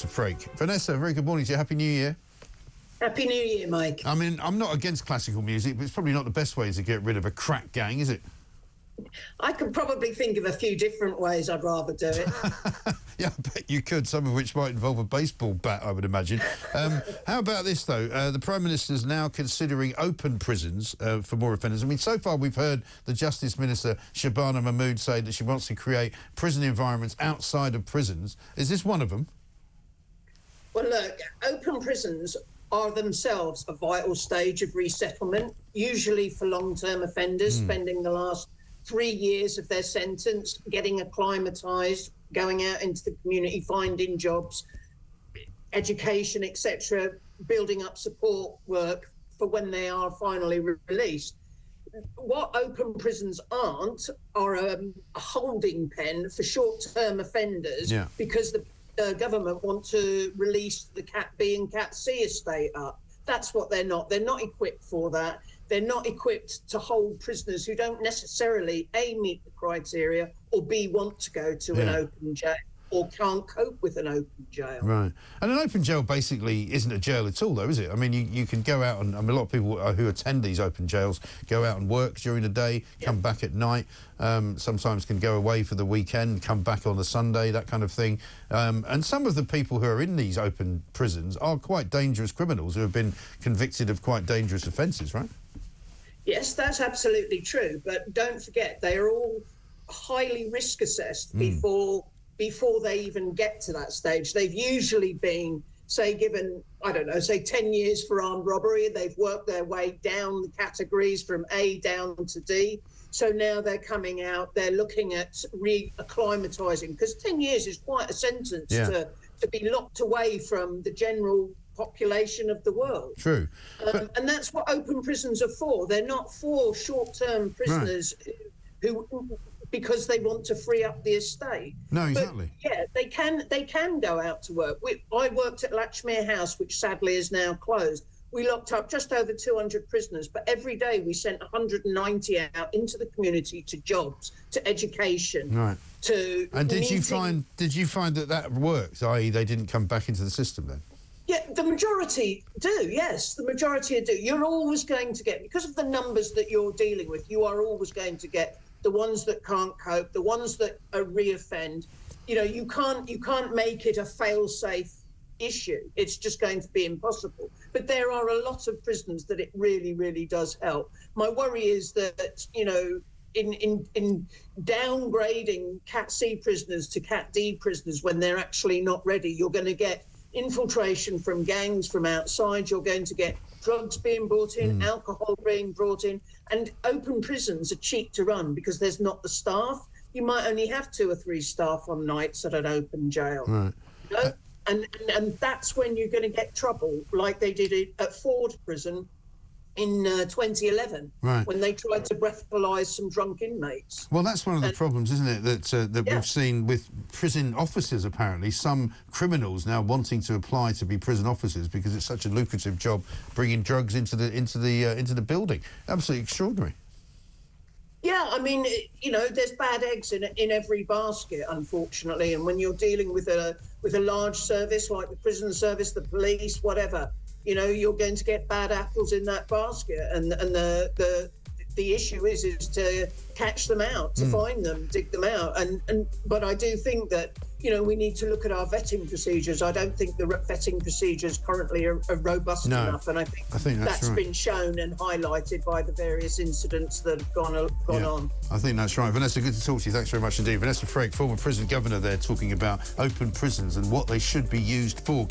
Frank. Vanessa, very good morning to you. Happy New Year. Happy New Year, Mike. I mean, I'm not against classical music, but it's probably not the best way to get rid of a crack gang, is it? I could probably think of a few different ways I'd rather do it. Yeah, I bet you could, some of which might involve a baseball bat, I would imagine. How about this, though? The Prime Minister's now considering open prisons for more offenders. I mean, so far we've heard the Justice Minister, Shabana Mahmood, say that she wants to create prison environments outside of prisons. Is this one of them? Well, look, open prisons are themselves a vital stage of resettlement, usually for long-term offenders, spending the last 3 years of their sentence, getting acclimatised, going out into the community, finding jobs, education, etc., building up support work for when they are finally released. What open prisons aren't are a holding pen for short-term offenders, because the government want to release the Cat B and Cat C estate up. That's what they're not. They're not equipped for that. They're not equipped to hold prisoners who don't necessarily, A, meet the criteria, or B, want to go to an open jail, or can't cope with an open jail. Right. And an open jail basically isn't a jail at all, though, is it? I mean, you can go out and... I mean, a lot of people who attend these open jails go out and work during the day, come back at night, sometimes can go away for the weekend, come back on the Sunday, that kind of thing. And some of the people who are in these open prisons are quite dangerous criminals who have been convicted of quite dangerous offences, right? Yes, that's absolutely true. But don't forget, they are all highly risk assessed before they even get to that stage. They've usually been, say, given, I don't know, say 10 years for armed robbery. They've worked their way down the categories from A down to D. So now they're coming out, they're looking at re-acclimatising, because 10 years is quite a sentence to be locked away from the general population of the world. True. And that's what open prisons are for. They're not for short-term prisoners who because they want to free up the estate. No, exactly. But, yeah, they can go out to work. I worked at Latchmere House, which sadly is now closed. We locked up just over 200 prisoners, but every day we sent 190 out into the community to jobs, to education, to... And did you find that worked, i.e. they didn't come back into the system then? Yeah, the majority do, yes. The majority do. You're always going to get, because of the numbers that you're dealing with, you are always going to get the ones that can't cope, the ones that are reoffend. You know, you can't make it a fail-safe issue. It's just going to be impossible. But there are a lot of prisons that it really, really does help. My worry is that, you know, in downgrading Cat C prisoners to Cat D prisoners when they're actually not ready, you're going to get infiltration from gangs from outside. You're going to get drugs being brought in, alcohol being brought in, and open prisons are cheap to run because there's not the staff. You might only have 2 or 3 staff on nights at an open jail. Right. You know? And that's when you're going to get trouble, like they did it at Ford Prison in 2011, when they tried to breathalyse some drunk inmates. Well, that's one of the problems, isn't it, that we've seen with prison officers, apparently. Some criminals now wanting to apply to be prison officers because it's such a lucrative job bringing drugs into the building. Absolutely extraordinary. Yeah, I mean, you know, there's bad eggs in every basket, unfortunately. And when you're dealing with a large service like the prison service, the police, whatever, you know, you're going to get bad apples in that basket. And the issue is to catch them out, to find them, dig them out. But I do think that, you know, we need to look at our vetting procedures. I don't think the vetting procedures currently are robust enough. And I think that's been shown and highlighted by the various incidents that have gone on. I think that's right. Vanessa, good to talk to you. Thanks very much indeed. Vanessa Frank, former prison governor there, talking about open prisons and what they should be used for.